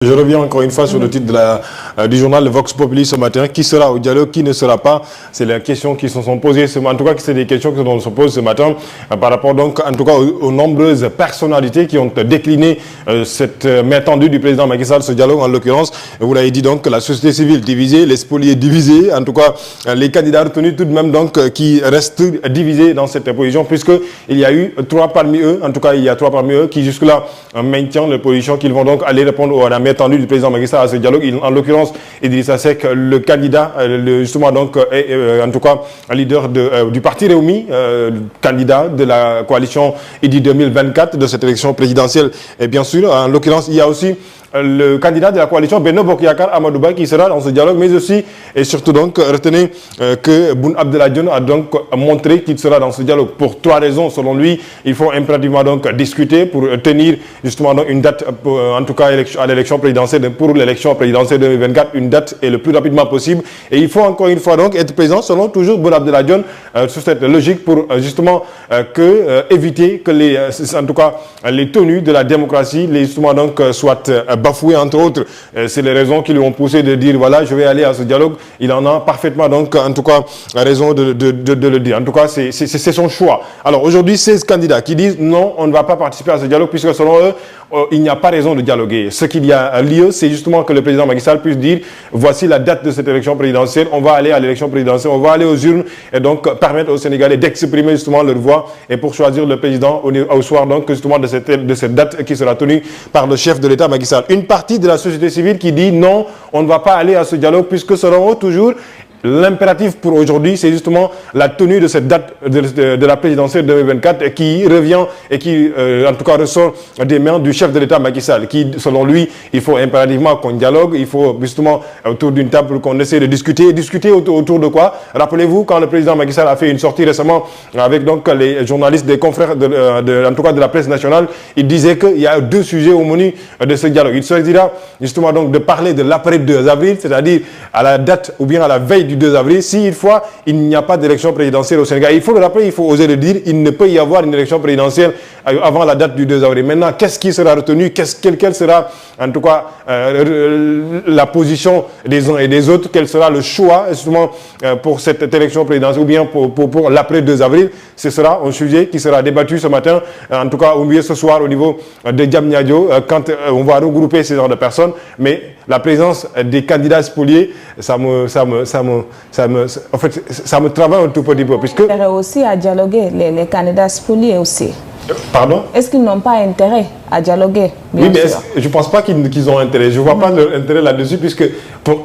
Je reviens encore une fois sur le titre du journal Le Vox Populi ce matin. Qui sera au dialogue, qui ne sera pas? C'est les questions qui se sont posées. En tout cas, c'est des questions qui se posent ce matin par rapport donc, en tout cas, aux nombreuses personnalités qui ont décliné cette main tendue du président Macky Sall, ce dialogue en l'occurrence. Vous l'avez dit donc, la société civile divisée, les spoliés divisés, en tout cas, les candidats retenus tout de même donc qui restent divisés dans cette position, puisqu'il y a eu trois parmi eux, en tout cas, il y a trois parmi eux qui jusque-là maintiennent la position qu'ils vont donc aller répondre à la tendu du président Macky Sall à ce dialogue. En l'occurrence, Idrissa Seck, le candidat, justement donc, en tout cas, leader du parti Rewmi, candidat de la coalition IDI 2024 de cette élection présidentielle. Et bien sûr, en l'occurrence, il y a aussi le candidat de la coalition Benno Bokk Yakaar, Amadou Ba, qui sera dans ce dialogue, mais aussi et surtout donc retenez que Boun Abdallah Dionne a donc montré qu'il sera dans ce dialogue pour trois raisons. Selon lui, il faut impérativement donc discuter pour tenir justement donc une date, en tout cas à l'élection présidentielle, pour l'élection présidentielle 2024, une date et le plus rapidement possible. Et il faut encore une fois donc être présent, selon toujours Boun Abdallah Dionne, sur cette logique pour justement éviter que en tout cas les tenues de la démocratie, justement donc soient bafoué entre autres. C'est les raisons qui lui ont poussé de dire voilà, je vais aller à ce dialogue. Il en a parfaitement donc en tout cas raison de le dire. En tout cas, c'est son choix. Alors aujourd'hui, 16 candidats qui disent non, on ne va pas participer à ce dialogue puisque selon eux, il n'y a pas raison de dialoguer. Ce qu'il y a lieu, c'est justement que le président Macky Sall puisse dire voici la date de cette élection présidentielle, on va aller à l'élection présidentielle, on va aller aux urnes et donc permettre aux Sénégalais d'exprimer justement leur voix et pour choisir le président au soir donc justement de cette date qui sera tenue par le chef de l'État Macky Sall. Une partie de la société civile qui dit non, on ne va pas aller à ce dialogue puisque selon eux toujours l'impératif pour aujourd'hui, c'est justement la tenue de cette date de la présidentielle 2024 qui revient et qui, en tout cas, ressort des mains du chef de l'État Macky Sall, qui, selon lui, il faut impérativement qu'on dialogue, il faut justement autour d'une table qu'on essaie de discuter. Discuter autour de quoi? Rappelez-vous, quand le président Macky Sall a fait une sortie récemment avec donc les journalistes, des confrères, en tout cas de la presse nationale, il disait qu'il y a deux sujets au menu de ce dialogue. Il s'agira justement donc de parler de l'après 2 avril, c'est-à-dire à la date ou bien à la veille du 2 avril, si il n'y a pas d'élection présidentielle au Sénégal. Il faut le rappeler, il faut oser le dire, il ne peut y avoir une élection présidentielle avant la date du 2 avril. Maintenant, qu'est-ce qui sera retenu? Quelle sera, en tout cas, la position des uns et des autres? Quel sera le choix, justement, pour cette élection présidentielle ou bien pour l'après 2 avril? Ce sera un sujet qui sera débattu ce matin, en tout cas, au mieux ce soir, au niveau de Diamniadio, quand on va regrouper ces genres de personnes. Mais la présence des candidats spoliés, ça me travaille un tout petit peu. Puisque... Il y aurait aussi à dialoguer, les candidats spoliés aussi. Pardon? Est-ce qu'ils n'ont pas intérêt à dialoguer? Oui, mais je ne pense pas qu'ils ont intérêt. Je ne vois pas leur intérêt là-dessus, puisque pour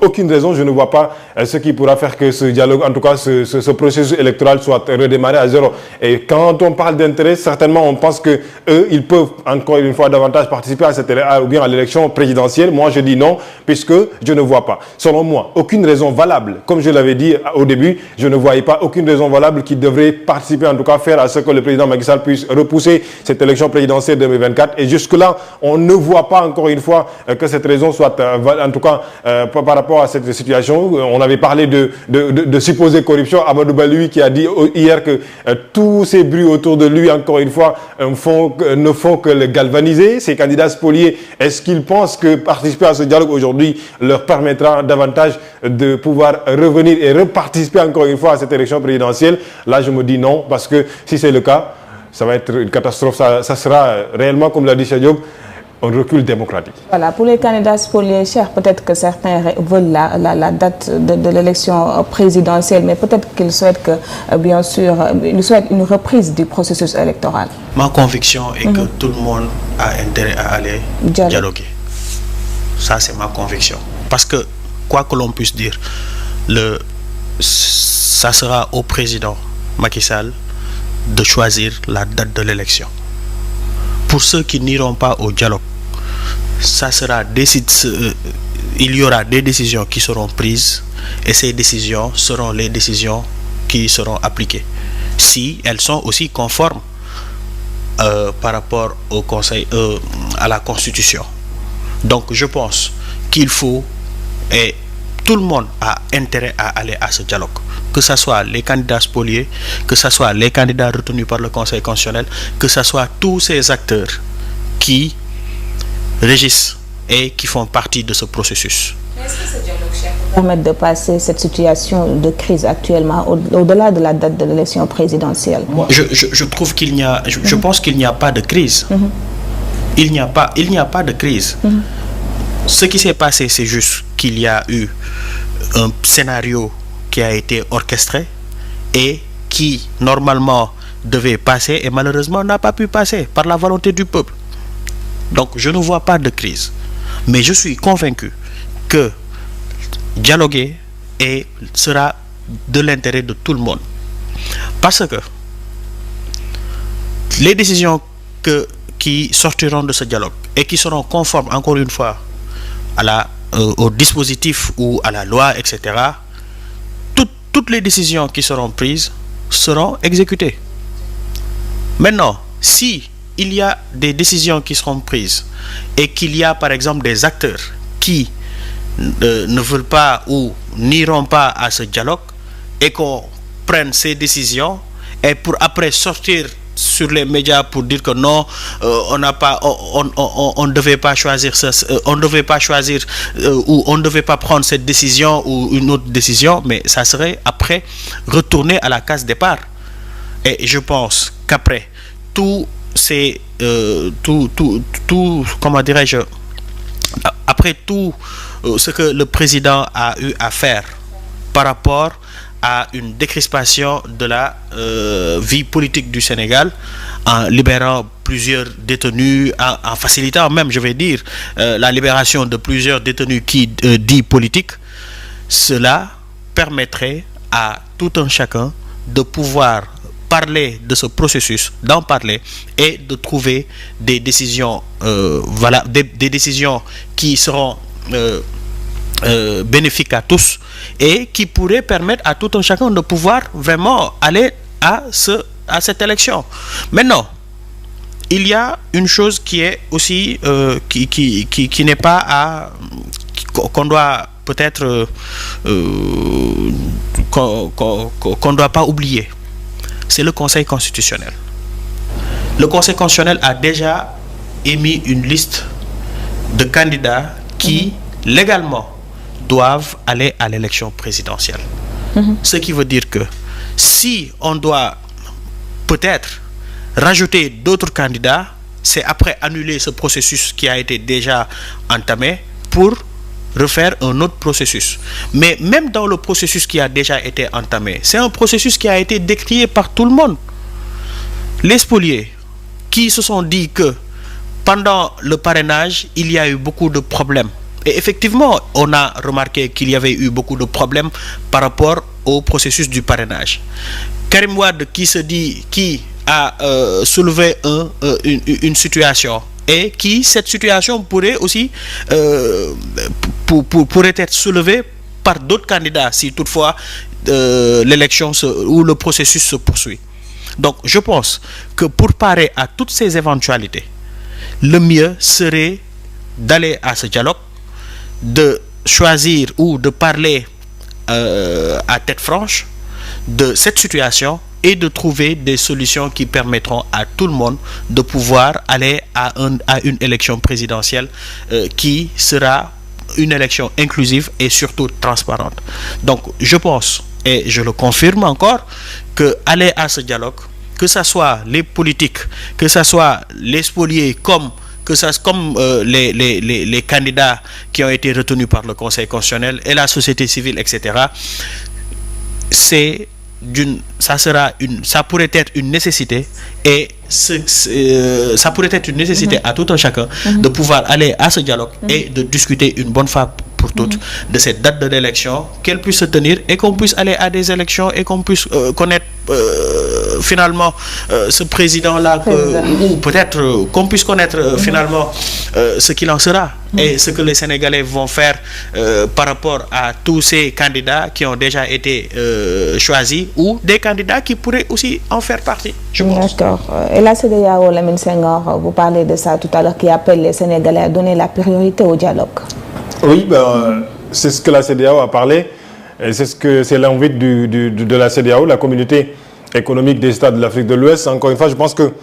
aucune raison, je ne vois pas ce qui pourra faire que ce dialogue, en tout cas ce processus électoral soit redémarré à zéro. Et quand on parle d'intérêt, certainement on pense qu'eux, ils peuvent encore une fois davantage participer à cette ou bien à l'élection présidentielle. Moi, je dis non, puisque je ne vois pas. Selon moi, aucune raison valable. Comme je l'avais dit au début, je ne voyais pas aucune raison valable qui devrait participer, en tout cas faire à ce que le président Macky Sall puisse repousser cette élection présidentielle 2024. Et jusque-là, on ne voit pas encore une fois que cette raison soit, en tout cas, par rapport à cette situation. On avait parlé de supposée corruption. Amadou Ba, lui, qui a dit hier que tous ces bruits autour de lui, encore une fois, ne font que le galvaniser. Ces candidats spoliés, est-ce qu'ils pensent que participer à ce dialogue aujourd'hui leur permettra davantage de pouvoir revenir et reparticiper encore une fois à cette élection présidentielle? Là, je me dis non, parce que si c'est le cas, ça va être une catastrophe. Ça sera réellement, comme l'a dit Cheikh Diop, un recul démocratique. Voilà, pour les candidats spoliés, cher, peut-être que certains veulent la date de l'élection présidentielle, mais peut-être qu'ils souhaitent que, bien sûr, ils souhaitent une reprise du processus électoral. Ma conviction est que tout le monde a intérêt à aller dialoguer. Ça, c'est ma conviction. Parce que, quoi que l'on puisse dire, ça sera au président Macky Sall de choisir la date de l'élection. Pour ceux qui n'iront pas au dialogue, il y aura des décisions qui seront prises et ces décisions seront les décisions qui seront appliquées. Si elles sont aussi conformes par rapport au Conseil, à la Constitution. Donc je pense qu'il faut, et tout le monde a intérêt à aller à ce dialogue. Que ce soit les candidats spoliés, que ce soit les candidats retenus par le Conseil constitutionnel, que ce soit tous ces acteurs qui régissent et qui font partie de ce processus. Est-ce que ce dialogue permet de passer cette situation de crise actuellement au-delà de la date de l'élection présidentielle? Je trouve qu'il n'y a, je pense qu'il n'y a pas de crise. Il n'y a pas de crise. Ce qui s'est passé, c'est juste qu'il y a eu un scénario qui a été orchestré et qui normalement devait passer et malheureusement n'a pas pu passer par la volonté du peuple. Donc je ne vois pas de crise, mais je suis convaincu que dialoguer sera de l'intérêt de tout le monde, parce que les décisions qui sortiront de ce dialogue et qui seront conformes encore une fois au dispositif ou à la loi, etc., toutes les décisions qui seront prises seront exécutées. Maintenant, si il y a des décisions qui seront prises et qu'il y a par exemple des acteurs qui ne veulent pas ou n'iront pas à ce dialogue et qu'on prenne ces décisions et pour après sortir sur les médias pour dire que non, on ne devait pas choisir on ne devait pas choisir ou on ne devait pas prendre cette décision ou une autre décision, mais ça serait après retourner à la case départ. Et je pense qu'après comment dirais-je, après tout ce que le président a eu à faire par rapport à une décrispation de la vie politique du Sénégal, en libérant plusieurs détenus, en facilitant même, je vais dire, la libération de plusieurs détenus qui dits politiques, cela permettrait à tout un chacun de pouvoir parler de ce processus, d'en parler et de trouver des décisions, des décisions qui seront bénéfiques à tous et qui pourraient permettre à tout un chacun de pouvoir vraiment aller à cette élection. Maintenant, il y a une chose qui est aussi qui n'est pas qu'on doit peut-être qu'on ne doit pas oublier. C'est le Conseil constitutionnel. Le Conseil constitutionnel a déjà émis une liste de candidats qui, légalement, doivent aller à l'élection présidentielle. Ce qui veut dire que si on doit peut-être rajouter d'autres candidats, c'est après annuler ce processus qui a été déjà entamé pour refaire un autre processus. Mais même dans le processus qui a déjà été entamé, c'est un processus qui a été décrié par tout le monde. Les spoliés qui se sont dit que pendant le parrainage, il y a eu beaucoup de problèmes. Et effectivement, on a remarqué qu'il y avait eu beaucoup de problèmes par rapport au processus du parrainage. Karim Wade qui a soulevé une situation et cette situation pourrait aussi pourrait être soulevée par d'autres candidats si toutefois l'élection ou le processus se poursuit. Donc je pense que pour parer à toutes ces éventualités, le mieux serait d'aller à ce dialogue, de choisir ou de parler à tête franche de cette situation et de trouver des solutions qui permettront à tout le monde de pouvoir aller à une élection présidentielle qui sera une élection inclusive et surtout transparente. Donc je pense, et je le confirme encore, que aller à ce dialogue, que ce soit les politiques, que ce soit les spoliés comme les candidats qui ont été retenus par le Conseil constitutionnel et la société civile, etc., ça pourrait être une nécessité et ça pourrait être une nécessité à tout un chacun de pouvoir aller à ce dialogue et de discuter une bonne fois pour toutes de cette date de l'élection, qu'elle puisse se tenir et qu'on puisse aller à des élections et qu'on puisse connaître finalement ce président-là, ou peut-être qu'on puisse connaître finalement ce qu'il en sera et ce que les Sénégalais vont faire par rapport à tous ces candidats qui ont déjà été choisis ou des candidats qui pourraient aussi en faire partie, je pense. D'accord. Et la CEDEAO, Lamine Senghor, vous parlez de ça tout à l'heure, qui appelle les Sénégalais à donner la priorité au dialogue. Oui, c'est ce que la CEDEAO a parlé, et c'est l'envie de la CEDEAO, la communauté économique des États de l'Afrique de l'Ouest. Encore une fois, je pense que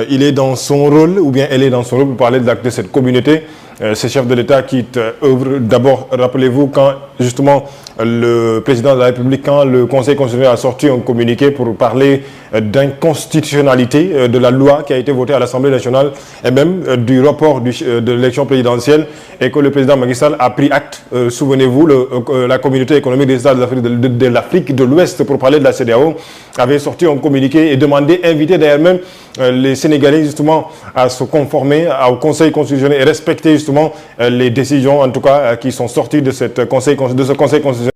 il est dans son rôle, ou bien elle est dans son rôle pour parler de cette communauté ces chefs de l'État quittent œuvre. D'abord, rappelez-vous quand justement le président de la République, quand le Conseil constitutionnel a sorti un communiqué pour parler d'inconstitutionnalité de la loi qui a été votée à l'Assemblée nationale et même du report de l'élection présidentielle, et que le président Macky Sall a pris acte. Souvenez-vous, la communauté économique des États de l'Afrique de l'Ouest, pour parler de la CEDEAO, avait sorti un communiqué et demandé, invité d'ailleurs même les Sénégalais justement à se conformer au Conseil constitutionnel et respecter justement les décisions en tout cas qui sont sorties de ce Conseil constitutionnel.